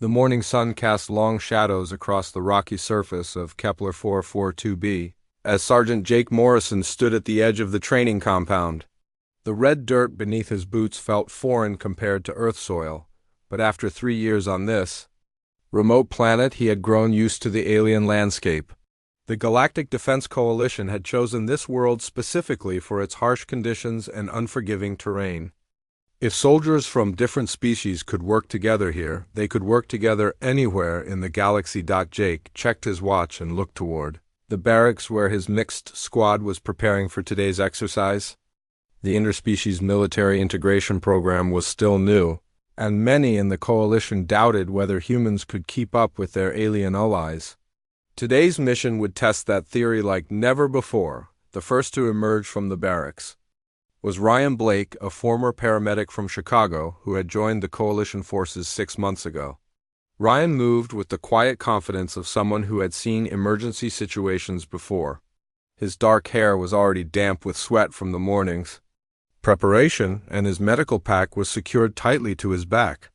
The morning sun cast long shadows across the rocky surface of Kepler 442b, as Sergeant Jake Morrison stood at the edge of the training compound. The red dirt beneath his boots felt foreign compared to Earth soil, but after 3 years on this remote planet, he had grown used to the alien landscape. The Galactic Defense Coalition had chosen this world specifically for its harsh conditions and unforgiving terrain. If soldiers from different species could work together here, they could work together anywhere in the galaxy. Jake checked his watch and looked toward the barracks where his mixed squad was preparing for today's exercise. The interspecies military integration program was still new, and many in the coalition doubted whether humans could keep up with their alien allies. Today's mission would test that theory like never before. The first to emerge from the barracks was Ryan Blake, a former paramedic from Chicago who had joined the coalition forces 6 months ago. Ryan moved with the quiet confidence of someone who had seen emergency situations before. His dark hair was already damp with sweat from the morning's preparation, and his medical pack was secured tightly to his back.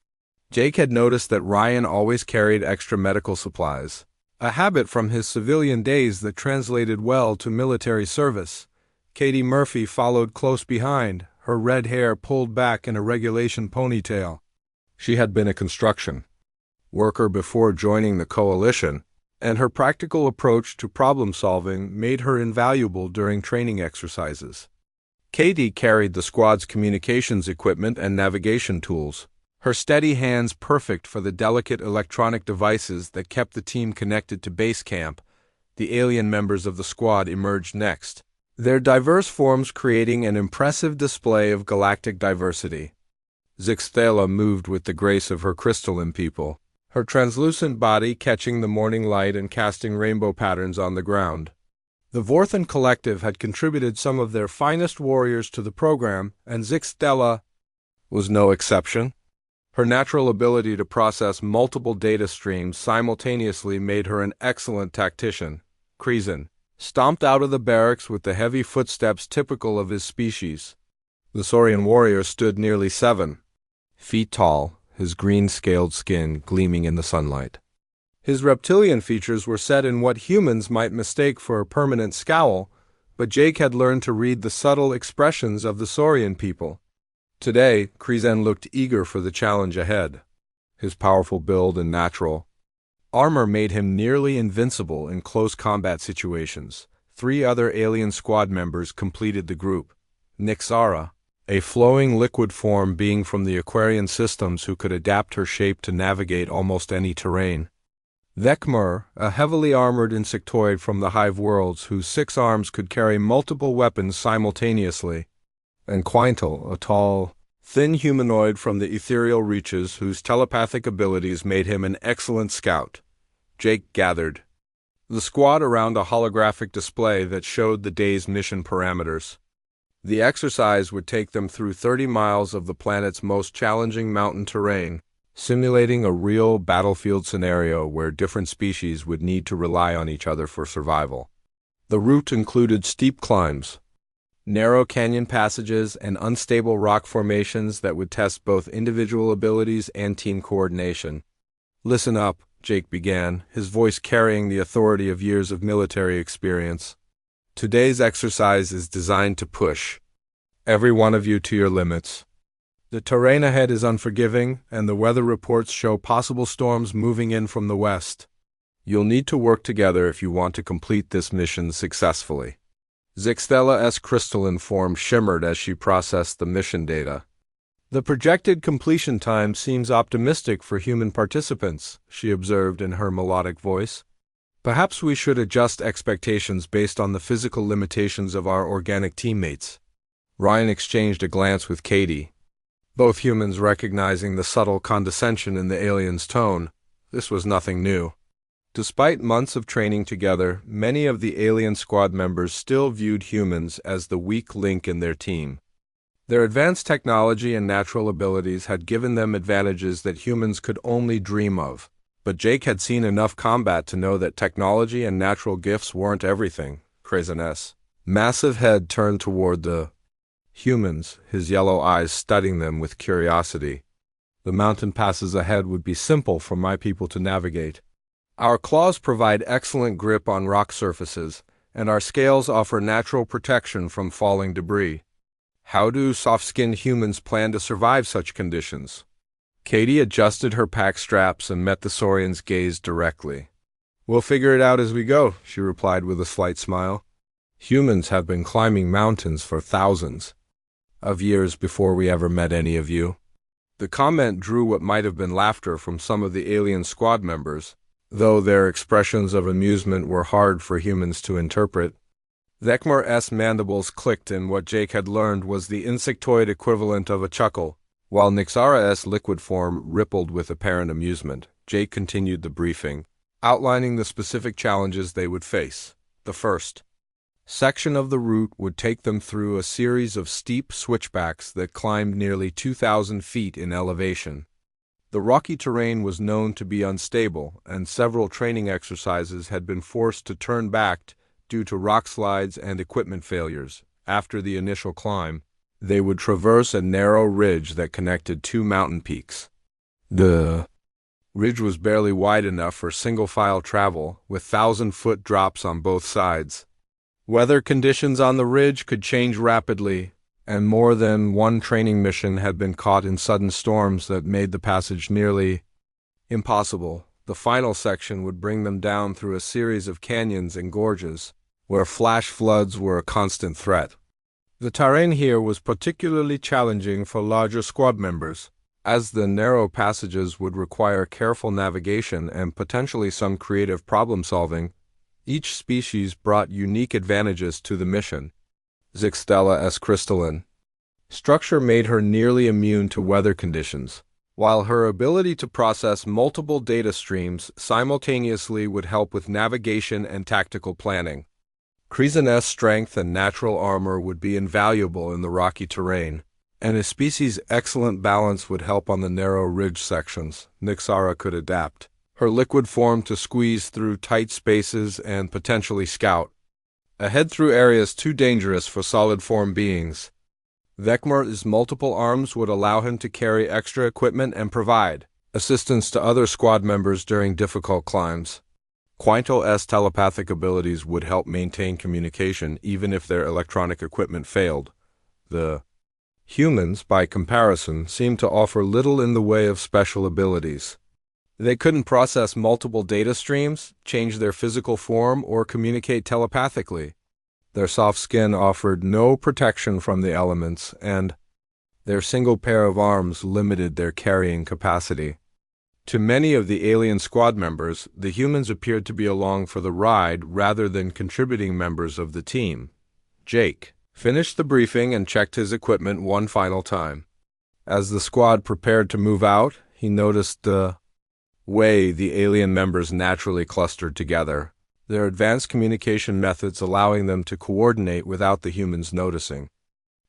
Jake had noticed that Ryan always carried extra medical supplies, a habit from his civilian days that translated well to military service. Katie Murphy followed close behind, her red hair pulled back in a regulation ponytail. She had been a construction worker before joining the coalition, and her practical approach to problem-solving made her invaluable during training exercises. Katie carried the squad's communications equipment and navigation tools, her steady hands perfect for the delicate electronic devices that kept the team connected to base camp. The alien members of the squad emerged next, their diverse forms creating an impressive display of galactic diversity. Zixthala moved with the grace of her crystalline people, her translucent body catching the morning light and casting rainbow patterns on the ground. The Vorthan Collective had contributed some of their finest warriors to the program, and Zixthala was no exception. Her natural ability to process multiple data streams simultaneously made her an excellent tactician. Kreezen stomped out of the barracks with the heavy footsteps typical of his species. The Saurian warrior stood nearly 7 feet tall, his green-scaled skin gleaming in the sunlight. His reptilian features were set in what humans might mistake for a permanent scowl, but Jake had learned to read the subtle expressions of the Saurian people. Today, Kreezen looked eager for the challenge ahead. His powerful build and natural armor made him nearly invincible in close combat situations. 3 other alien squad members completed the group. Nixara, a flowing liquid form being from the Aquarian systems who could adapt her shape to navigate almost any terrain. Vekmur, a heavily armored insectoid from the Hive worlds whose 6 arms could carry multiple weapons simultaneously. And Quintal, a tall, thin humanoid from the ethereal reaches whose telepathic abilities made him an excellent scout. Jake gathered the squad around a holographic display that showed the day's mission parameters. The exercise would take them through 30 miles of the planet's most challenging mountain terrain, simulating a real battlefield scenario where different species would need to rely on each other for survival. The route included steep climbs, narrow canyon passages, and unstable rock formations that would test both individual abilities and team coordination. "Listen up," Jake began, his voice carrying the authority of years of military experience. "Today's exercise is designed to push every one of you to your limits. The terrain ahead is unforgiving, and the weather reports show possible storms moving in from the west. You'll need to work together if you want to complete this mission successfully." Zixthala's crystalline form shimmered as she processed the mission data. "The projected completion time seems optimistic for human participants," she observed in her melodic voice. "Perhaps we should adjust expectations based on the physical limitations of our organic teammates." Ryan exchanged a glance with Katie, both humans recognizing the subtle condescension in the alien's tone. This was nothing new. Despite months of training together, many of the alien squad members still viewed humans as the weak link in their team. Their advanced technology and natural abilities had given them advantages that humans could only dream of. But Jake had seen enough combat to know that technology and natural gifts weren't everything. Kreezen's massive head turned toward the humans, his yellow eyes studying them with curiosity. The mountain passes ahead would be simple for my people to navigate. Our claws provide excellent grip on rock surfaces, and our scales offer natural protection from falling debris. How do soft-skinned humans plan to survive such conditions? Katie adjusted her pack straps and met the Saurian's gaze directly. We'll figure it out as we go, she replied with a slight smile. Humans have been climbing mountains for thousands of years before we ever met any of you. The comment drew what might have been laughter from some of the alien squad members, though their expressions of amusement were hard for humans to interpret. Vekmar's mandibles clicked, and what Jake had learned was the insectoid equivalent of a chuckle, while Nixara's liquid form rippled with apparent amusement. Jake continued the briefing, outlining the specific challenges they would face. The first section of the route would take them through a series of steep switchbacks that climbed nearly 2,000 feet in elevation. The rocky terrain was known to be unstable, and several training exercises had been forced to turn back due to rock slides and equipment failures. After the initial climb, they would traverse a narrow ridge that connected two mountain peaks. The ridge was barely wide enough for single-file travel, with 1,000-foot drops on both sides. Weather conditions on the ridge could change rapidly, and more than one training mission had been caught in sudden storms that made the passage nearly impossible. The final section would bring them down through a series of canyons and gorges, where flash floods were a constant threat. The terrain here was particularly challenging for larger squad members, as the narrow passages would require careful navigation and potentially some creative problem-solving. Each species brought unique advantages to the mission. Zixtella's crystalline structure made her nearly immune to weather conditions, while her ability to process multiple data streams simultaneously would help with navigation and tactical planning. Krizen's strength and natural armor would be invaluable in the rocky terrain, and his species' excellent balance would help on the narrow ridge sections. Nixara could adapt her liquid form to squeeze through tight spaces and potentially scout ahead through areas too dangerous for solid-form beings. Vekmar's multiple arms would allow him to carry extra equipment and provide assistance to other squad members during difficult climbs. Quinto's telepathic abilities would help maintain communication even if their electronic equipment failed. The humans, by comparison, seemed to offer little in the way of special abilities. They couldn't process multiple data streams, change their physical form, or communicate telepathically. Their soft skin offered no protection from the elements, and their single pair of arms limited their carrying capacity. To many of the alien squad members, the humans appeared to be along for the ride rather than contributing members of the team. Jake finished the briefing and checked his equipment one final time. As the squad prepared to move out, he noticed the way the alien members naturally clustered together, their advanced communication methods allowing them to coordinate without the humans noticing.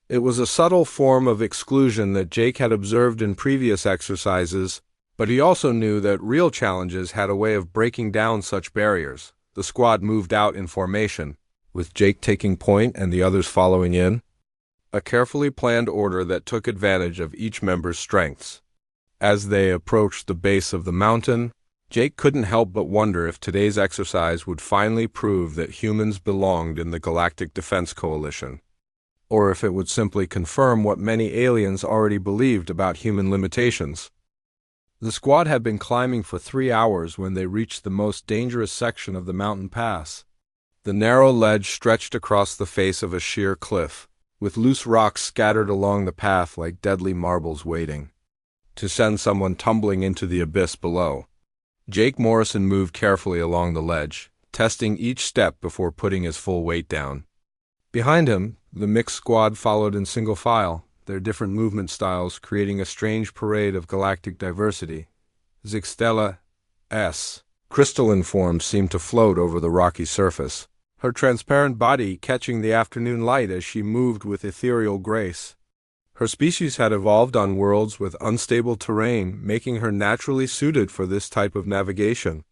It was a subtle form of exclusion that Jake had observed in previous exercises, but he also knew that real challenges had a way of breaking down such barriers. The squad moved out in formation, with Jake taking point and the others following in, a carefully planned order that took advantage of each member's strengths. As they approached the base of the mountain, Jake couldn't help but wonder if today's exercise would finally prove that humans belonged in the Galactic Defense Coalition, or if it would simply confirm what many aliens already believed about human limitations. The squad had been climbing for 3 hours when they reached the most dangerous section of the mountain pass. The narrow ledge stretched across the face of a sheer cliff, with loose rocks scattered along the path like deadly marbles waiting to send someone tumbling into the abyss below. Jake Morrison moved carefully along the ledge, testing each step before putting his full weight down. Behind him, the mixed squad followed in single file, their different movement styles creating a strange parade of galactic diversity. Zixtella's crystalline form seemed to float over the rocky surface, her transparent body catching the afternoon light as she moved with ethereal grace. Her species had evolved on worlds with unstable terrain, making her naturally suited for this type of navigation.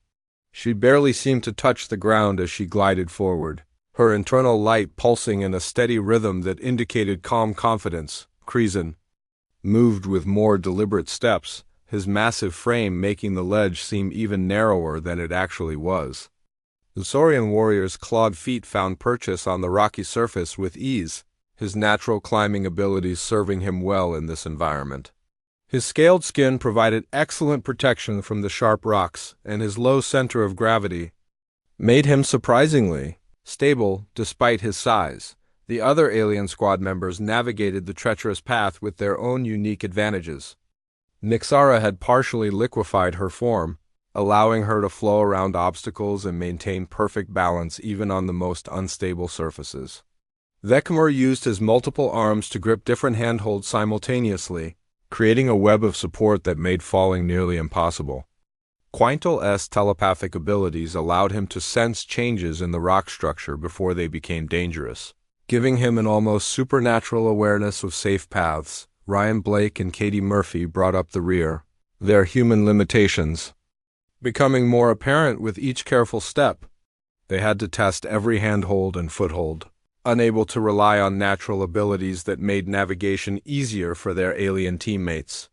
She barely seemed to touch the ground as she glided forward, her internal light pulsing in a steady rhythm that indicated calm confidence. Krizen moved with more deliberate steps, his massive frame making the ledge seem even narrower than it actually was. The Saurian warrior's clawed feet found purchase on the rocky surface with ease, his natural climbing abilities serving him well in this environment. His scaled skin provided excellent protection from the sharp rocks, and his low center of gravity made him surprisingly stable despite his size. The other alien squad members navigated the treacherous path with their own unique advantages. Nixara had partially liquefied her form, allowing her to flow around obstacles and maintain perfect balance even on the most unstable surfaces. Vekmur used his multiple arms to grip different handholds simultaneously, creating a web of support that made falling nearly impossible. Quintel's telepathic abilities allowed him to sense changes in the rock structure before they became dangerous, giving him an almost supernatural awareness of safe paths. Ryan Blake and Katie Murphy brought up the rear, their human limitations becoming more apparent with each careful step. They had to test every handhold and foothold, unable to rely on natural abilities that made navigation easier for their alien teammates.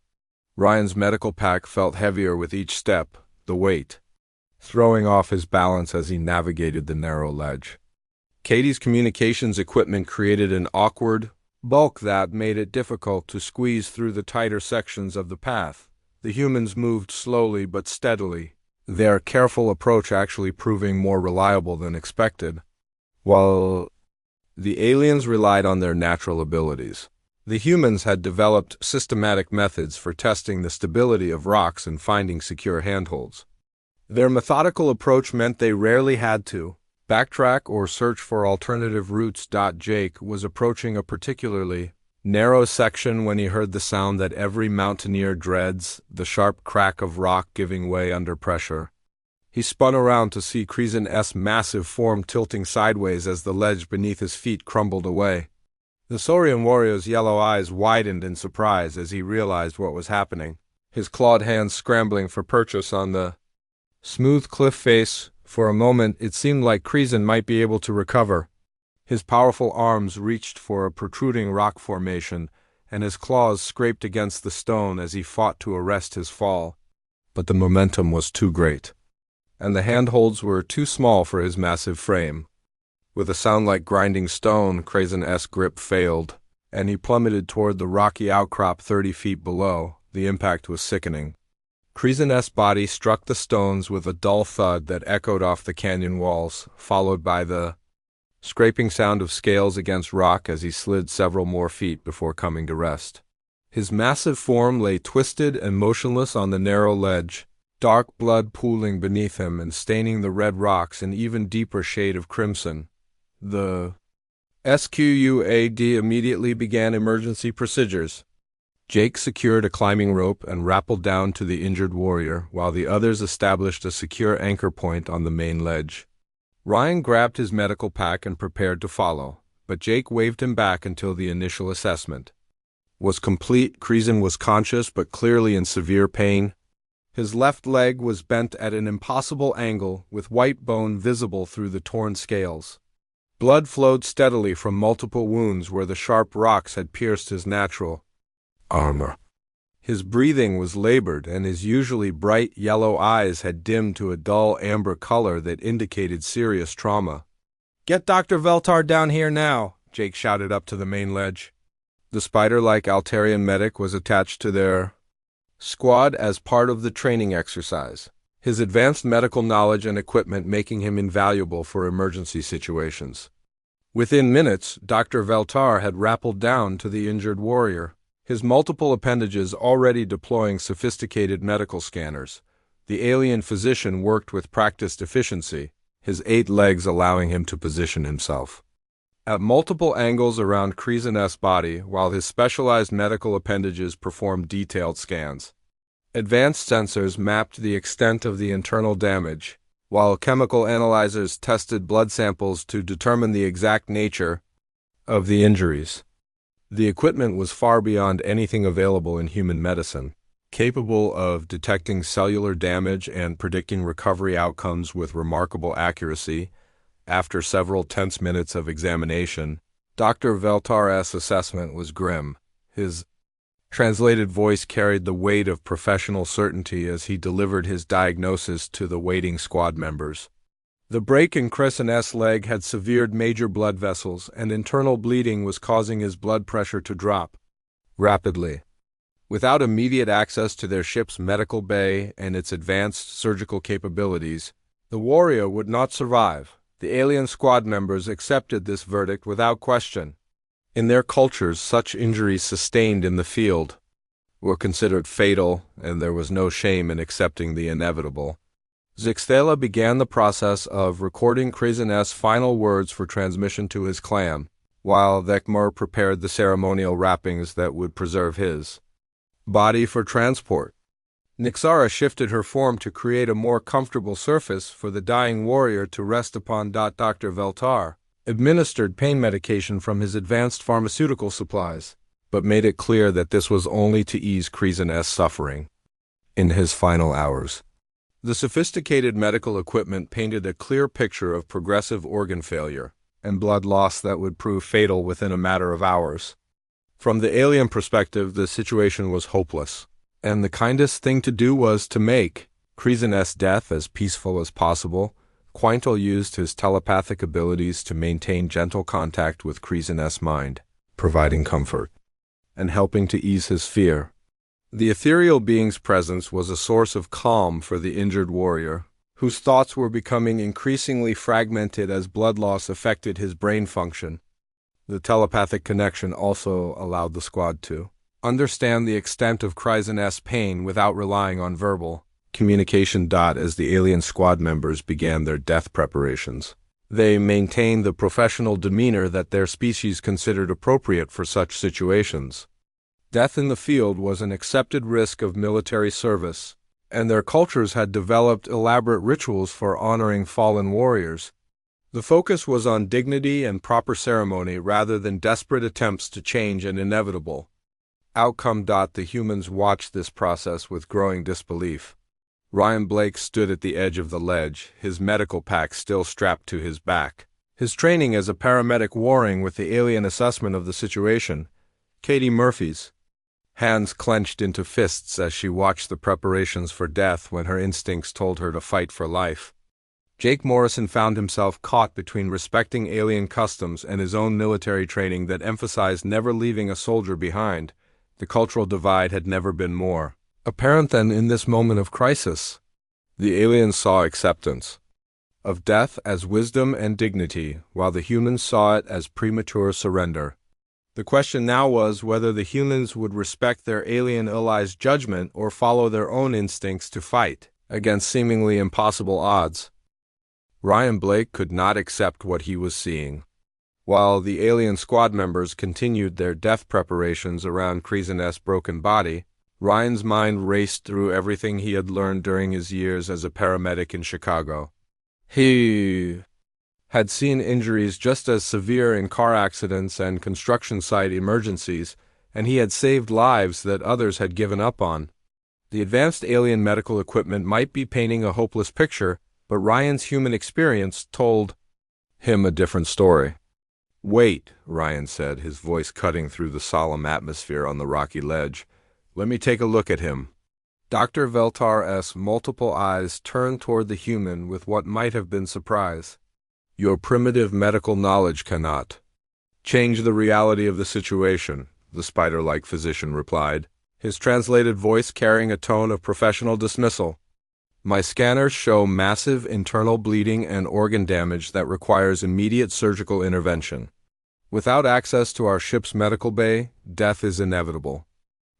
Ryan's medical pack felt heavier with each step, the weight throwing off his balance as he navigated the narrow ledge. Katie's communications equipment created an awkward bulk that made it difficult to squeeze through the tighter sections of the path. The humans moved slowly but steadily, their careful approach actually proving more reliable than expected, while the aliens relied on their natural abilities. The humans had developed systematic methods for testing the stability of rocks and finding secure handholds. Their methodical approach meant they rarely had to backtrack or search for alternative routes. Jake was approaching a particularly narrow section when he heard the sound that every mountaineer dreads, the sharp crack of rock giving way under pressure. He spun around to see Kreezen's massive form tilting sideways as the ledge beneath his feet crumbled away. The Saurian warrior's yellow eyes widened in surprise as he realized what was happening, his clawed hands scrambling for purchase on the smooth cliff face. For a moment it seemed like Kreezen might be able to recover. His powerful arms reached for a protruding rock formation, and his claws scraped against the stone as he fought to arrest his fall. But the momentum was too great, and the handholds were too small for his massive frame. With a sound like grinding stone, Kreezen's grip failed, and he plummeted toward the rocky outcrop 30 feet below. The impact was sickening. Kreezen's body struck the stones with a dull thud that echoed off the canyon walls, followed by the scraping sound of scales against rock as he slid several more feet before coming to rest. His massive form lay twisted and motionless on the narrow ledge, dark blood pooling beneath him and staining the red rocks an even deeper shade of crimson. The SQUAD immediately began emergency procedures. Jake secured a climbing rope and rappelled down to the injured warrior, while the others established a secure anchor point on the main ledge. Ryan grabbed his medical pack and prepared to follow, but Jake waved him back until the initial assessment was complete. Kreezen was conscious but clearly in severe pain. His left leg was bent at an impossible angle, with white bone visible through the torn scales. Blood flowed steadily from multiple wounds where the sharp rocks had pierced his natural armor. His breathing was labored, and his usually bright yellow eyes had dimmed to a dull amber color that indicated serious trauma. "Get Dr. Veltar down here now," Jake shouted up to the main ledge. The spider-like Altarian medic was attached to their squad as part of the training exercise, his advanced medical knowledge and equipment making him invaluable for emergency situations. Within minutes, Dr. Veltar had rappelled down to the injured warrior, his multiple appendages already deploying sophisticated medical scanners. The alien physician worked with practiced efficiency, his 8 legs allowing him to position himself at multiple angles around Kreezen's body, while his specialized medical appendages performed detailed scans. Advanced sensors mapped the extent of the internal damage, while chemical analyzers tested blood samples to determine the exact nature of the injuries. The equipment was far beyond anything available in human medicine, capable of detecting cellular damage and predicting recovery outcomes with remarkable accuracy. After several tense minutes of examination, Dr. Veltar's assessment was grim. His Translated voice carried the weight of professional certainty as he delivered his diagnosis to the waiting squad members. The break in Crescent S leg had severed major blood vessels, and internal bleeding was causing his blood pressure to drop rapidly. Without immediate access to their ship's medical bay and its advanced surgical capabilities, the warrior would not survive. The alien squad members accepted this verdict without question. In their cultures, such injuries sustained in the field were considered fatal, and there was no shame in accepting the inevitable. Zixtela began the process of recording Krazen's final words for transmission to his clan, while Vekmar prepared the ceremonial wrappings that would preserve his body for transport. Nixara shifted her form to create a more comfortable surface for the dying warrior to rest upon. Dr. Veltar administered pain medication from his advanced pharmaceutical supplies, but made it clear that this was only to ease Krazen's suffering in his final hours. The sophisticated medical equipment painted a clear picture of progressive organ failure and blood loss that would prove fatal within a matter of hours. From the alien perspective, the situation was hopeless, and the kindest thing to do was to make Krazen's death as peaceful as possible. Quintal used his telepathic abilities to maintain gentle contact with Krazen's mind, providing comfort and helping to ease his fear. The ethereal being's presence was a source of calm for the injured warrior, whose thoughts were becoming increasingly fragmented as blood loss affected his brain function. The telepathic connection also allowed the squad to understand the extent of Krazen's pain without relying on verbal communication. As the alien squad members began their death preparations, they maintained the professional demeanor that their species considered appropriate for such situations. Death in the field was an accepted risk of military service, and their cultures had developed elaborate rituals for honoring fallen warriors. The focus was on dignity and proper ceremony rather than desperate attempts to change an inevitable outcome. The humans watched this process with growing disbelief. Ryan Blake stood at the edge of the ledge, his medical pack still strapped to his back. His training as a paramedic warring with the alien assessment of the situation. Katie Murphy's hands clenched into fists as she watched the preparations for death when her instincts told her to fight for life. Jake Morrison found himself caught between respecting alien customs and his own military training that emphasized never leaving a soldier behind. The cultural divide had never been more apparent than in this moment of crisis. The aliens saw acceptance of death as wisdom and dignity, while the humans saw it as premature surrender. The question now was whether the humans would respect their alien allies' judgment or follow their own instincts to fight against seemingly impossible odds. Ryan Blake could not accept what he was seeing. While the alien squad members continued their death preparations around Krazen's broken body, Ryan's mind raced through everything he had learned during his years as a paramedic in Chicago. He had seen injuries just as severe in car accidents and construction site emergencies, and he had saved lives that others had given up on. The advanced alien medical equipment might be painting a hopeless picture, but Ryan's human experience told him a different story. "Wait," Ryan said, his voice cutting through the solemn atmosphere on the rocky ledge. "Let me take a look at him." Dr. Veltar's multiple eyes turned toward the human with what might have been surprise. "Your primitive medical knowledge cannot change the reality of the situation," the spider-like physician replied, his translated voice carrying a tone of professional dismissal. "My scanners show massive internal bleeding and organ damage that requires immediate surgical intervention. Without access to our ship's medical bay, death is inevitable."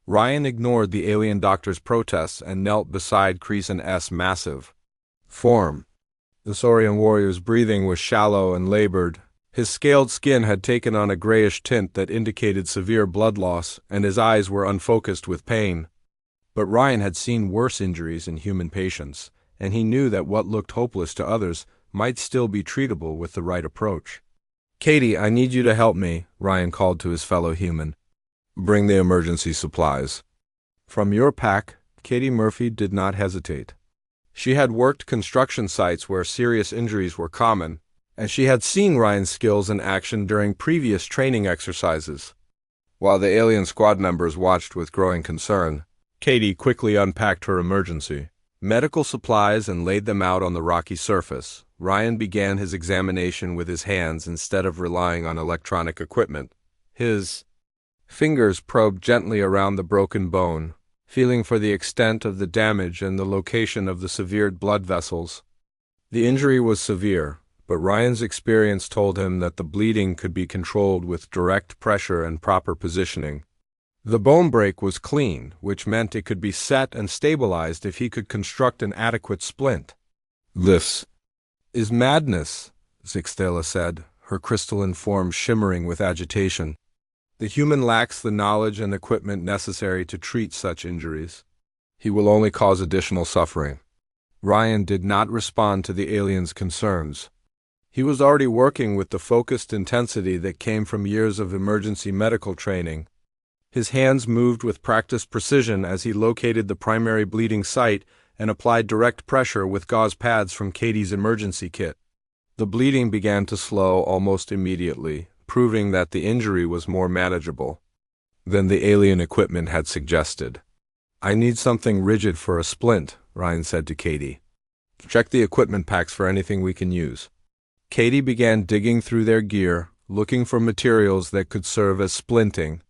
Ryan ignored the alien doctor's protests and knelt beside Krazen's massive form. The Saurian warrior's breathing was shallow and labored. His scaled skin had taken on a grayish tint that indicated severe blood loss, and his eyes were unfocused with pain. But Ryan had seen worse injuries in human patients, and he knew that what looked hopeless to others might still be treatable with the right approach. "Katie, I need you to help me," Ryan called to his fellow human. "Bring the emergency supplies." From your pack, Katie Murphy did not hesitate. She had worked construction sites where serious injuries were common, and she had seen Ryan's skills in action during previous training exercises. While the alien squad members watched with growing concern, Katie quickly unpacked her emergency medical supplies and laid them out on the rocky surface. Ryan began his examination with his hands instead of relying on electronic equipment. His fingers probed gently around the broken bone, feeling for the extent of the damage and the location of the severed blood vessels. The injury was severe, but Ryan's experience told him that the bleeding could be controlled with direct pressure and proper positioning. The bone break was clean, which meant it could be set and stabilized if he could construct an adequate splint. "This is madness," Zixtela said, her crystalline form shimmering with agitation. "The human lacks the knowledge and equipment necessary to treat such injuries. He will only cause additional suffering." Ryan did not respond to the alien's concerns. He was already working with the focused intensity that came from years of emergency medical training. His hands moved with practiced precision as he located the primary bleeding site and applied direct pressure with gauze pads from Katie's emergency kit. The bleeding began to slow almost immediately, proving that the injury was more manageable than the alien equipment had suggested. "I need something rigid for a splint," Ryan said to Katie. "Check the equipment packs for anything we can use." Katie began digging through their gear, looking for materials that could serve as splinting.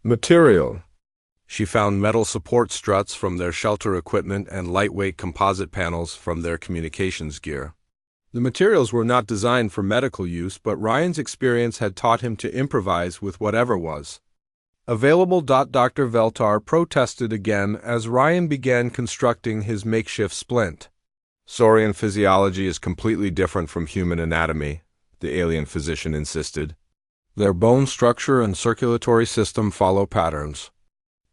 Material. She found metal support struts from their shelter equipment and lightweight composite panels from their communications gear. The materials were not designed for medical use, but Ryan's experience had taught him to improvise with whatever was available. Dr. Veltar protested again as Ryan began constructing his makeshift splint. "Saurian physiology is completely different from human anatomy," the alien physician insisted. "Their bone structure and circulatory system follow patterns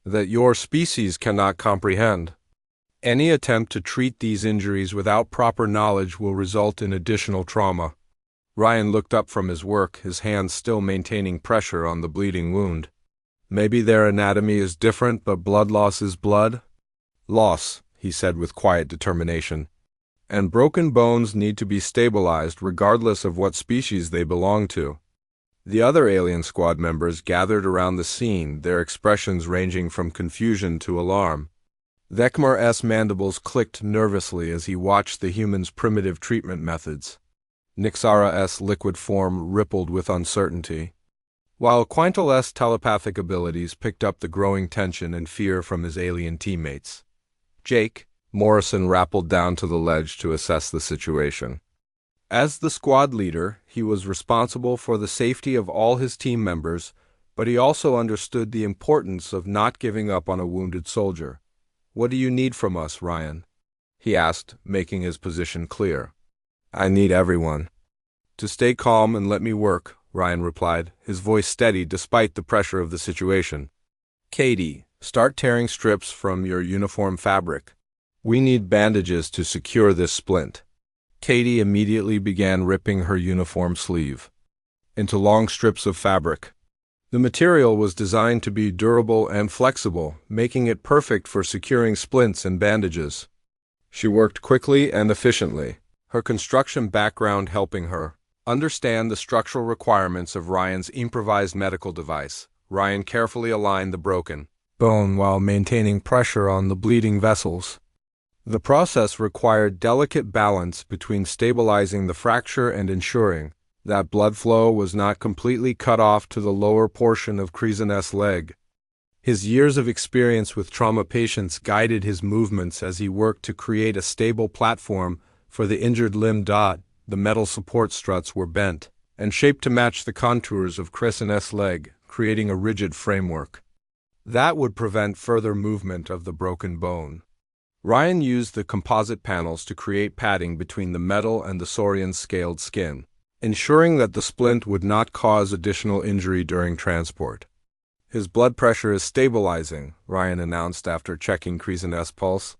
that your species cannot comprehend. Any attempt to treat these injuries without proper knowledge will result in additional trauma." Ryan looked up from his work, his hands still maintaining pressure on the bleeding wound. "Maybe their anatomy is different, but blood loss is blood loss," he said with quiet determination. "And broken bones need to be stabilized regardless of what species they belong to." The other alien squad members gathered around the scene, their expressions ranging from confusion to alarm. Vekmar's mandibles clicked nervously as he watched the human's primitive treatment methods. Nixara's liquid form rippled with uncertainty, while Quintal's telepathic abilities picked up the growing tension and fear from his alien teammates. Jake Morrison rappelled down to the ledge to assess the situation. As the squad leader, he was responsible for the safety of all his team members, but he also understood the importance of not giving up on a wounded soldier. "What do you need from us, Ryan?" he asked, making his position clear. "I need everyone to stay calm and let me work," Ryan replied, his voice steady despite the pressure of the situation. "Katie, start tearing strips from your uniform fabric. We need bandages to secure this splint." Katie immediately began ripping her uniform sleeve into long strips of fabric. The material was designed to be durable and flexible, making it perfect for securing splints and bandages. She worked quickly and efficiently, her construction background helping her understand the structural requirements of Ryan's improvised medical device. Ryan carefully aligned the broken bone while maintaining pressure on the bleeding vessels. The process required delicate balance between stabilizing the fracture and ensuring that blood flow was not completely cut off to the lower portion of Krizen's leg. His years of experience with trauma patients guided his movements as he worked to create a stable platform for the injured limb. The metal support struts were bent and shaped to match the contours of Krizen's leg, creating a rigid framework that would prevent further movement of the broken bone. Ryan used the composite panels to create padding between the metal and the saurian's scaled skin, ensuring that the splint would not cause additional injury during transport. "His blood pressure is stabilizing," Ryan announced after checking Krizen's pulse.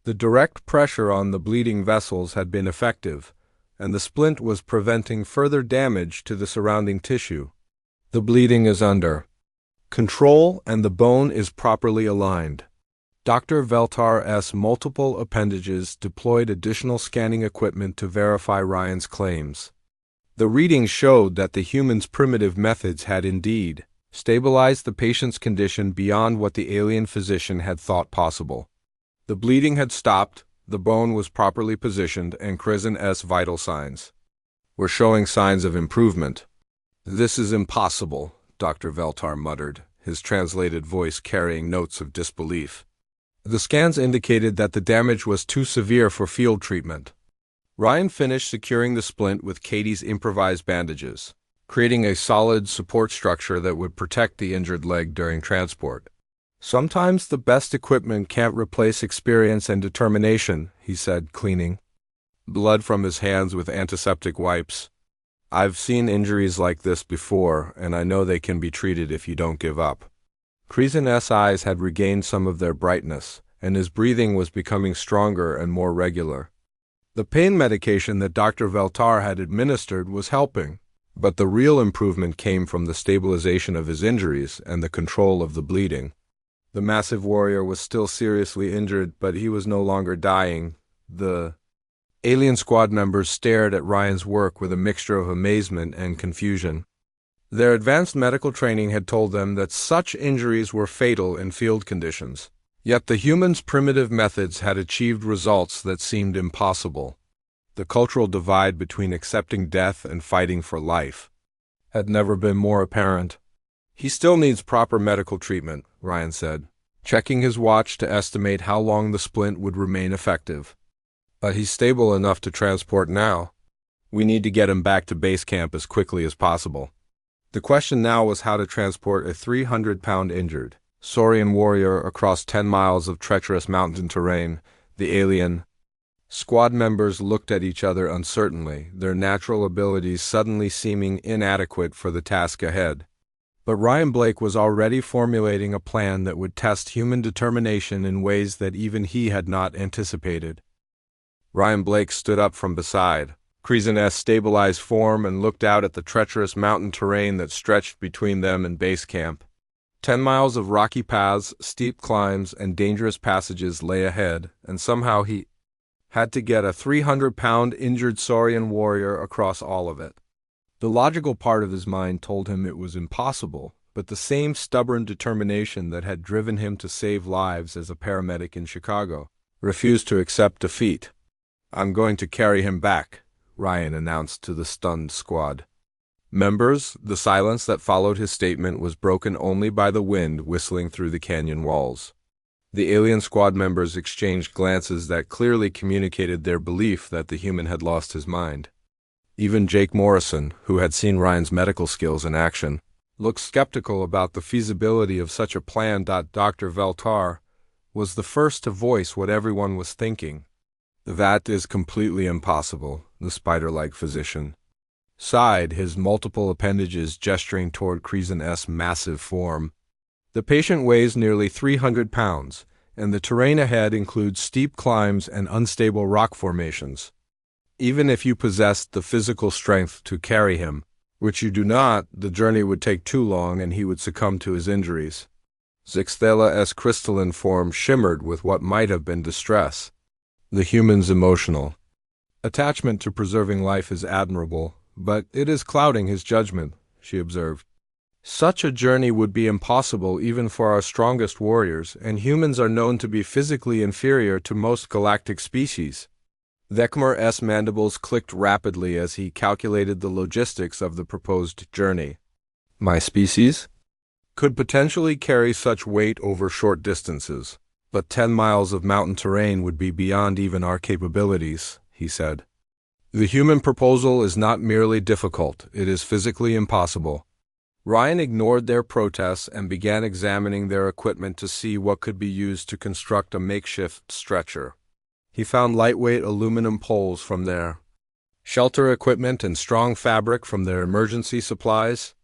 The direct pressure on the bleeding vessels had been effective, and the splint was preventing further damage to the surrounding tissue. "The bleeding is under control and the bone is properly aligned." Dr. Veltar's multiple appendages deployed additional scanning equipment to verify Ryan's claims. The readings showed that the human's primitive methods had indeed stabilized the patient's condition beyond what the alien physician had thought possible. The bleeding had stopped, the bone was properly positioned, and Krizen's vital signs were showing signs of improvement. "This is impossible," Dr. Veltar muttered, his translated voice carrying notes of disbelief. The scans indicated that the damage was too severe for field treatment. Ryan finished securing the splint with Katie's improvised bandages, creating a solid support structure that would protect the injured leg during transport. "Sometimes the best equipment can't replace experience and determination," he said, cleaning blood from his hands with antiseptic wipes. "I've seen injuries like this before, and I know they can be treated if you don't give up." Krizen's eyes had regained some of their brightness, and his breathing was becoming stronger and more regular. The pain medication that Dr. Veltar had administered was helping, but the real improvement came from the stabilization of his injuries and the control of the bleeding. The massive warrior was still seriously injured, but he was no longer dying. The alien squad members stared at Ryan's work with a mixture of amazement and confusion. Their advanced medical training had told them that such injuries were fatal in field conditions. Yet the humans' primitive methods had achieved results that seemed impossible. The cultural divide between accepting death and fighting for life had never been more apparent. "He still needs proper medical treatment," Ryan said, checking his watch to estimate how long the splint would remain effective. "But he's stable enough to transport now. We need to get him back to base camp as quickly as possible." The question now was how to transport a 300-pound injured Saurian warrior across 10 miles of treacherous mountain terrain. The alien squad members looked at each other uncertainly, their natural abilities suddenly seeming inadequate for the task ahead. But Ryan Blake was already formulating a plan that would test human determination in ways that even he had not anticipated. Ryan Blake stood up from beside Krizen's stabilized form and looked out at the treacherous mountain terrain that stretched between them and base camp. 10 miles of rocky paths, steep climbs, and dangerous passages lay ahead, and somehow he had to get a 300-pound injured Saurian warrior across all of it. The logical part of his mind told him it was impossible, but the same stubborn determination that had driven him to save lives as a paramedic in Chicago refused to accept defeat. "I'm going to carry him back," Ryan announced to the stunned squad members. The silence that followed his statement was broken only by the wind whistling through the canyon walls. The alien squad members exchanged glances that clearly communicated their belief that the human had lost his mind. Even Jake Morrison, who had seen Ryan's medical skills in action, looked skeptical about the feasibility of such a plan. Dr. Veltar was the first to voice what everyone was thinking. "That is completely impossible," the spider-like physician sighed, his multiple appendages gesturing toward Krizen's massive form. "The patient weighs nearly 300 pounds, and the terrain ahead includes steep climbs and unstable rock formations. Even if you possessed the physical strength to carry him, which you do not, the journey would take too long and he would succumb to his injuries." Zixthela's crystalline form shimmered with what might have been distress. "The human's emotional attachment to preserving life is admirable, but it is clouding his judgment," she observed. "Such a journey would be impossible even for our strongest warriors, and humans are known to be physically inferior to most galactic species." Vekmar's mandibles clicked rapidly as he calculated the logistics of the proposed journey. "My species could potentially carry such weight over short distances, but 10 miles of mountain terrain would be beyond even our capabilities," he said. "The human proposal is not merely difficult, it is physically impossible." Ryan ignored their protests and began examining their equipment to see what could be used to construct a makeshift stretcher. He found lightweight aluminum poles from their shelter equipment and strong fabric from their emergency supplies.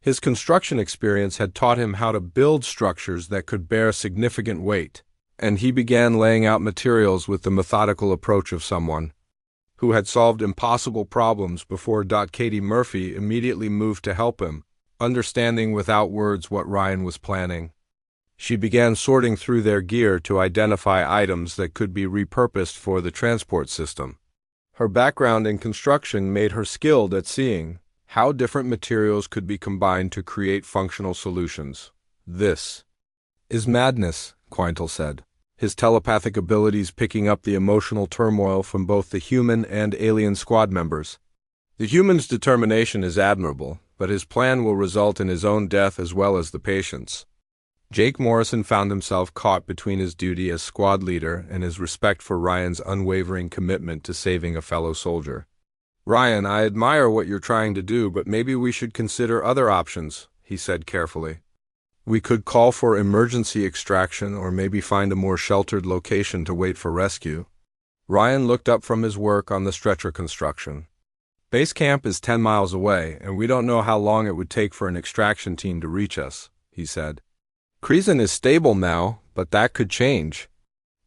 His construction experience had taught him how to build structures that could bear significant weight, and he began laying out materials with the methodical approach of someone who had solved impossible problems before. Katie Murphy immediately moved to help him, understanding without words what Ryan was planning. She began sorting through their gear to identify items that could be repurposed for the transport system. Her background in construction made her skilled at seeing how different materials could be combined to create functional solutions. This is madness, Quintal said, his telepathic abilities picking up the emotional turmoil from both the human and alien squad members. The human's determination is admirable, but his plan will result in his own death as well as the patient's. Jake Morrison found himself caught between his duty as squad leader and his respect for Ryan's unwavering commitment to saving a fellow soldier. "Ryan, I admire what you're trying to do, but maybe we should consider other options," he said carefully. "We could call for emergency extraction or maybe find a more sheltered location to wait for rescue." Ryan looked up from his work on the stretcher construction. "Base camp is 10 miles away, and we don't know how long it would take for an extraction team to reach us," he said. "Kreezen is stable now, but that could change.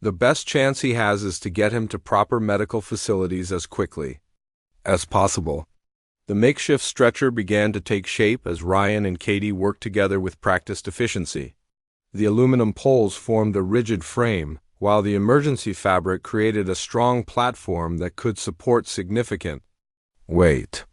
The best chance he has is to get him to proper medical facilities as quickly as possible." The makeshift stretcher began to take shape as Ryan and Katie worked together with practiced efficiency. The aluminum poles formed a rigid frame, while the emergency fabric created a strong platform that could support significant weight.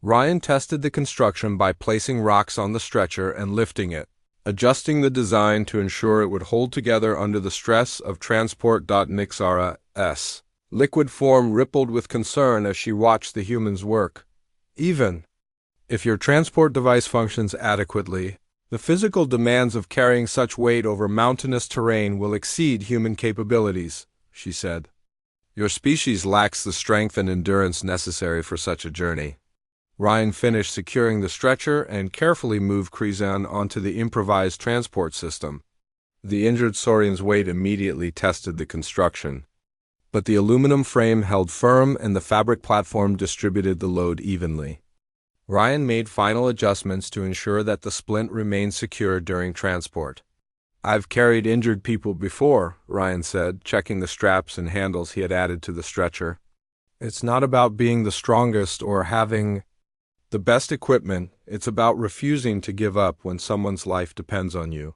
Ryan tested the construction by placing rocks on the stretcher and lifting it, adjusting the design to ensure it would hold together under the stress of transport. Nixara's liquid form rippled with concern as she watched the humans work. "Even if your transport device functions adequately, the physical demands of carrying such weight over mountainous terrain will exceed human capabilities," she said. "Your species lacks the strength and endurance necessary for such a journey." Ryan finished securing the stretcher and carefully moved Kreezen onto the improvised transport system. The injured Saurian's weight immediately tested the construction, but the aluminum frame held firm and the fabric platform distributed the load evenly. Ryan made final adjustments to ensure that the splint remained secure during transport. "I've carried injured people before," Ryan said, checking the straps and handles he had added to the stretcher. "It's not about being the strongest or having the best equipment, it's about refusing to give up when someone's life depends on you."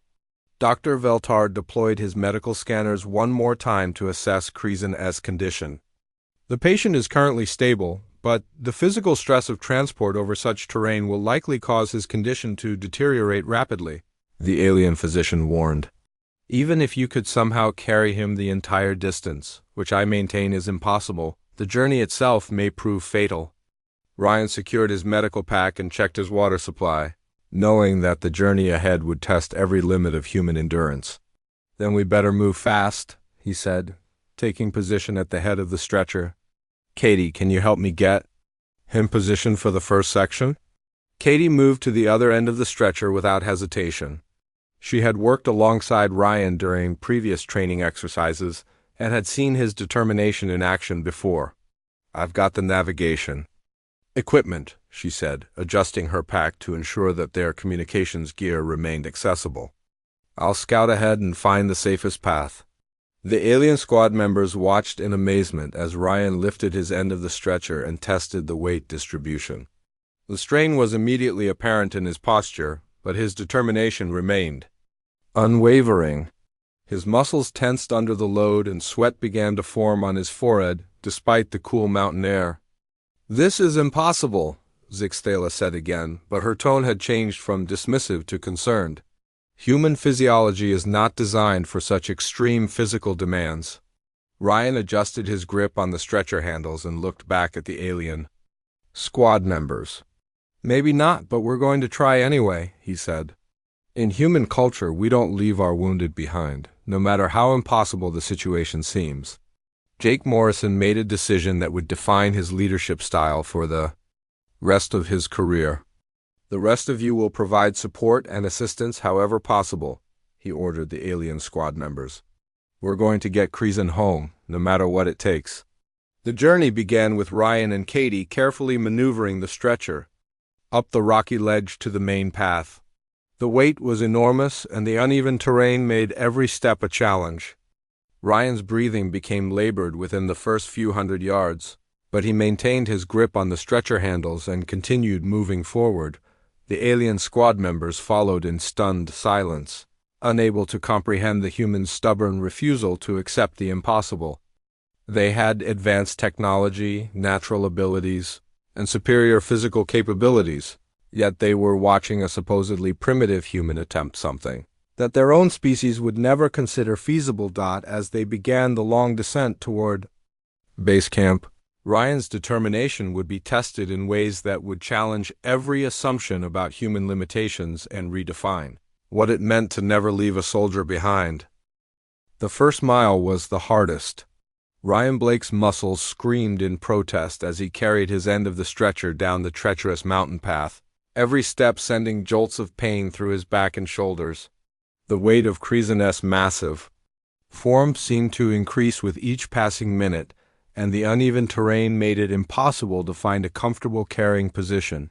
Dr. Veltard deployed his medical scanners one more time to assess Kreezen's condition. "The patient is currently stable, but the physical stress of transport over such terrain will likely cause his condition to deteriorate rapidly," the alien physician warned. "Even if you could somehow carry him the entire distance, which I maintain is impossible, the journey itself may prove fatal." Ryan secured his medical pack and checked his water supply, knowing that the journey ahead would test every limit of human endurance. "Then we better move fast," he said, taking position at the head of the stretcher. "Katie, can you help me get him positioned for the first section?" Katie moved to the other end of the stretcher without hesitation. She had worked alongside Ryan during previous training exercises and had seen his determination in action before. "I've got the navigation equipment," she said, adjusting her pack to ensure that their communications gear remained accessible. "I'll scout ahead and find the safest path." The alien squad members watched in amazement as Ryan lifted his end of the stretcher and tested the weight distribution. The strain was immediately apparent in his posture, but his determination remained unwavering. His muscles tensed under the load and sweat began to form on his forehead, despite the cool mountain air. "This is impossible," Zixtala said again, but her tone had changed from dismissive to concerned. "Human physiology is not designed for such extreme physical demands." Ryan adjusted his grip on the stretcher handles and looked back at the alien squad members. "Maybe not, but we're going to try anyway," he said. "In human culture, we don't leave our wounded behind, no matter how impossible the situation seems." Jake Morrison made a decision that would define his leadership style for the rest of his career. "The rest of you will provide support and assistance however possible," he ordered the alien squad members. "We're going to get Kreezen home, no matter what it takes." The journey began with Ryan and Katie carefully maneuvering the stretcher up the rocky ledge to the main path. The weight was enormous, and the uneven terrain made every step a challenge. Ryan's breathing became labored within the first few hundred yards, but he maintained his grip on the stretcher handles and continued moving forward. The alien squad members followed in stunned silence, unable to comprehend the human's stubborn refusal to accept the impossible. They had advanced technology, natural abilities, and superior physical capabilities, yet they were watching a supposedly primitive human attempt something that their own species would never consider feasible. As they began the long descent toward base camp, Ryan's determination would be tested in ways that would challenge every assumption about human limitations and redefine what it meant to never leave a soldier behind. The first mile was the hardest. Ryan Blake's muscles screamed in protest as he carried his end of the stretcher down the treacherous mountain path, every step sending jolts of pain through his back and shoulders. The weight of Kreezen's massive form seemed to increase with each passing minute, and the uneven terrain made it impossible to find a comfortable carrying position.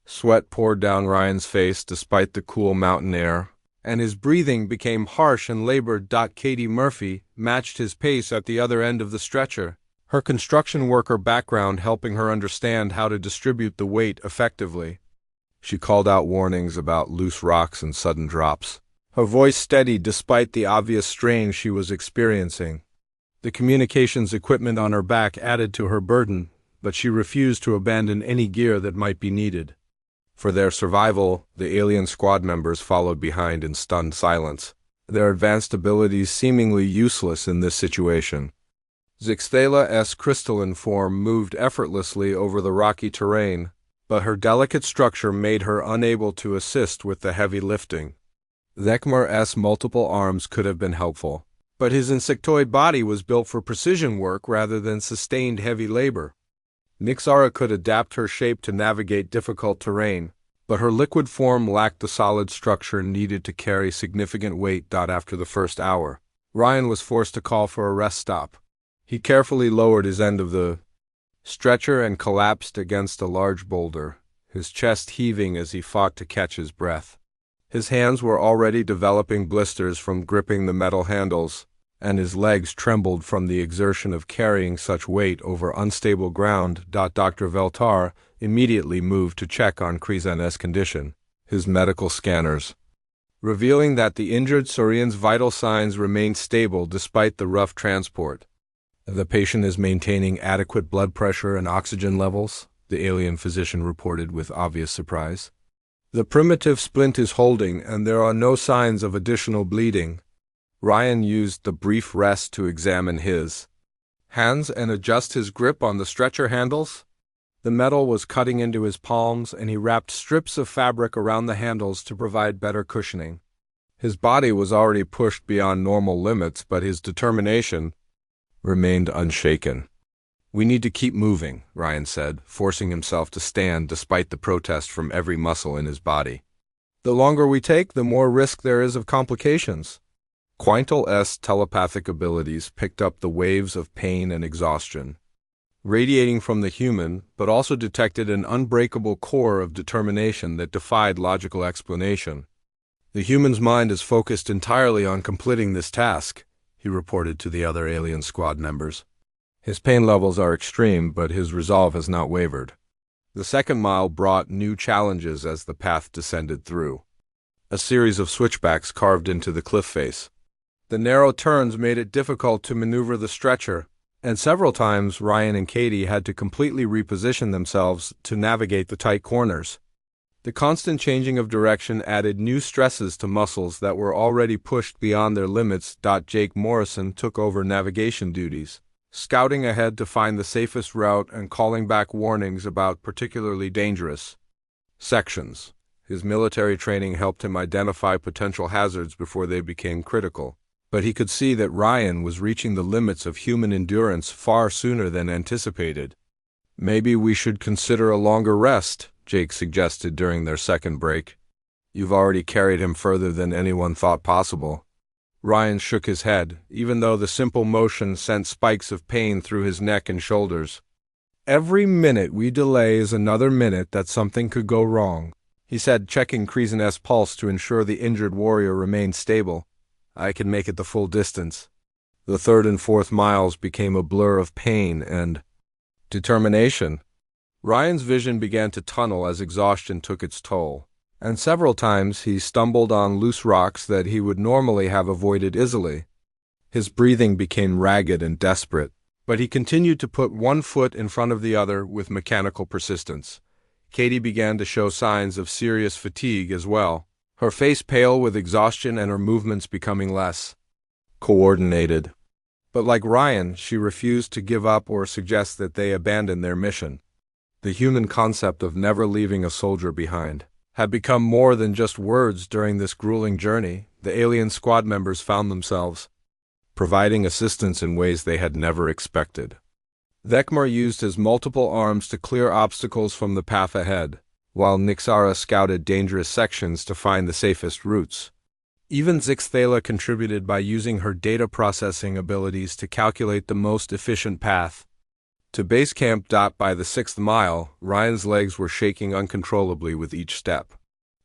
Sweat poured down Ryan's face despite the cool mountain air, and his breathing became harsh and labored. Katie Murphy matched his pace at the other end of the stretcher, her construction worker background helping her understand how to distribute the weight effectively. She called out warnings about loose rocks and sudden drops, her voice steady despite the obvious strain she was experiencing. The communications equipment on her back added to her burden, but she refused to abandon any gear that might be needed. For their survival, the alien squad members followed behind in stunned silence, their advanced abilities seemingly useless in this situation. Zixthala's crystalline form moved effortlessly over the rocky terrain, but her delicate structure made her unable to assist with the heavy lifting. Zekmar's multiple arms could have been helpful, but his insectoid body was built for precision work rather than sustained heavy labor. Nixara could adapt her shape to navigate difficult terrain, but her liquid form lacked the solid structure needed to carry significant weight. After the first hour, Ryan was forced to call for a rest stop. He carefully lowered his end of the stretcher and collapsed against a large boulder, his chest heaving as he fought to catch his breath. His hands were already developing blisters from gripping the metal handles, and his legs trembled from the exertion of carrying such weight over unstable ground. Dr. Veltar immediately moved to check on Kreezen's condition, his medical scanners, revealing that the injured Saurian's vital signs remained stable despite the rough transport. The patient is maintaining adequate blood pressure and oxygen levels, the alien physician reported with obvious surprise. The primitive Splint is holding, and there are no signs of additional bleeding. Ryan used the brief rest to examine his hands and adjust his grip on the stretcher handles. The metal was cutting into his palms, and he wrapped strips of fabric around the handles to provide better cushioning. His body was already pushed beyond normal limits, but his determination remained unshaken. "We need to keep moving," Ryan said, forcing himself to stand despite the protest from every muscle in his body. "The longer we take, the more risk there is of complications." Quintal's telepathic abilities picked up the waves of pain and exhaustion, radiating from the human, but also detected an unbreakable core of determination that defied logical explanation. "The human's mind is focused entirely on completing this task," he reported to the other alien squad members. "His pain levels are extreme, but his resolve has not wavered." The second mile brought new challenges as the path descended through a series of switchbacks carved into the cliff face. The narrow turns made it difficult to maneuver the stretcher, and several times Ryan and Katie had to completely reposition themselves to navigate the tight corners. The constant changing of direction added new stresses to muscles that were already pushed beyond their limits. Jake Morrison took over navigation duties, scouting ahead to find the safest route and calling back warnings about particularly dangerous sections. His military training helped him identify potential hazards before they became critical, but he could see that Ryan was reaching the limits of human endurance far sooner than anticipated. "Maybe we should consider a longer rest," Jake suggested during their second break. "You've already carried him further than anyone thought possible." Ryan shook his head, even though the simple motion sent spikes of pain through his neck and shoulders. "Every minute we delay is another minute that something could go wrong," he said, checking Kreezen's pulse to ensure the injured warrior remained stable. "I can make it the full distance." The third and fourth miles became a blur of pain and determination. Ryan's vision began to tunnel as exhaustion took its toll, and several times he stumbled on loose rocks that he would normally have avoided easily. His breathing became ragged and desperate, But he continued to put one foot in front of the other with mechanical persistence. Katie began to show signs of serious fatigue as well, her face pale with exhaustion and her movements becoming less coordinated. But like Ryan, she refused to give up or suggest that they abandon their mission. The human concept of never leaving a soldier behind had become more than just words during this grueling journey. The alien squad members found themselves providing assistance in ways they had never expected. Vekmar used his multiple arms to clear obstacles from the path ahead, while Nixara scouted dangerous sections to find the safest routes. Even Zixthala contributed by using her data processing abilities to calculate the most efficient path to base camp. By the 6th mile, Ryan's legs were shaking uncontrollably with each step.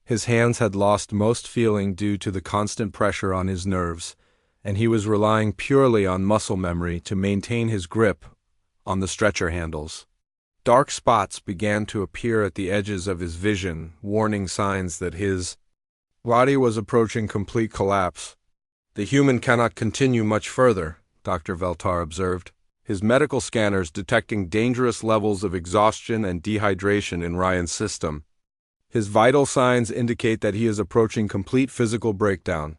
His hands had lost most feeling due to the constant pressure on his nerves, and he was relying purely on muscle memory to maintain his grip on the stretcher handles. Dark spots began to appear at the edges of his vision, warning signs that his body was approaching complete collapse. "The human cannot continue much further," Dr. Veltar observed, his medical scanners detecting dangerous levels of exhaustion and dehydration in Ryan's system. His vital signs indicate that he is approaching complete physical breakdown.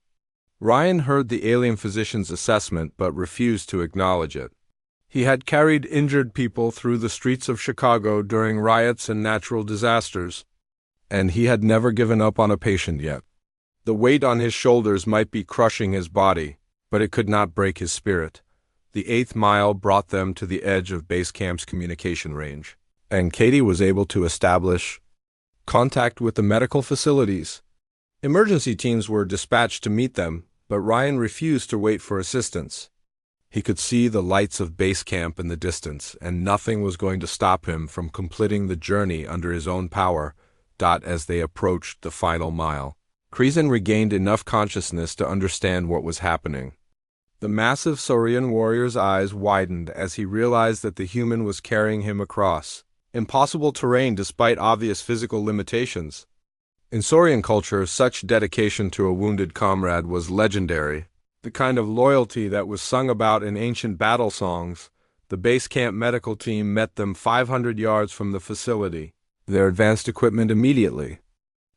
Ryan heard the alien physician's assessment but refused to acknowledge it. He had carried injured people through the streets of Chicago during riots and natural disasters, and he had never given up on a patient yet. The weight on his shoulders might be crushing his body, but it could not break his spirit. The 8th mile brought them to the edge of base camp's communication range, and Katie was able to establish contact with the medical facilities. Emergency teams were dispatched to meet them, but Ryan refused to wait for assistance. He could see the lights of base camp in the distance, and nothing was going to stop him from completing the journey under his own power. As they approached the final mile, Kreezen regained enough consciousness to understand what was happening. The massive Saurian warrior's eyes widened as he realized that the human was carrying him across impossible terrain despite obvious physical limitations. In Saurian culture, such dedication to a wounded comrade was legendary, the kind of loyalty that was sung about in ancient battle songs. The base camp medical team met them 500 yards from the facility, their advanced equipment immediately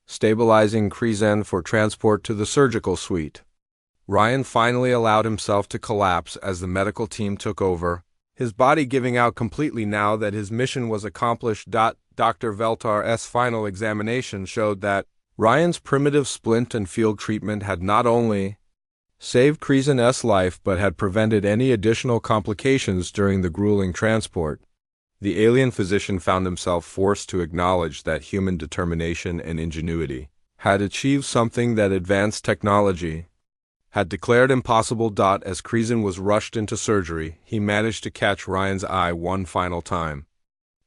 stabilizing Kreezen for transport to the surgical suite. Ryan finally allowed himself to collapse as the medical team took over, his body giving out completely now that his mission was accomplished. Dr. Veltar's final examination showed that Ryan's primitive splint and field treatment had not only saved Kreezen's life but had prevented any additional complications during the grueling transport. The alien physician found himself forced to acknowledge that human determination and ingenuity had achieved something that advanced technology had declared impossible. As Kreezen was rushed into surgery, he managed to catch Ryan's eye one final time.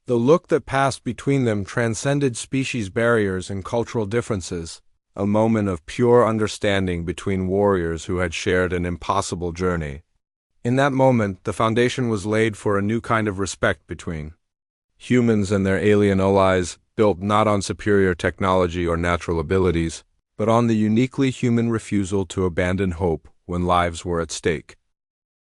The look that passed between them transcended species barriers and cultural differences, a moment of pure understanding between warriors who had shared an impossible journey. In that moment, the foundation was laid for a new kind of respect between humans and their alien allies, built not on superior technology or natural abilities, but on the uniquely human refusal to abandon hope when lives were at stake.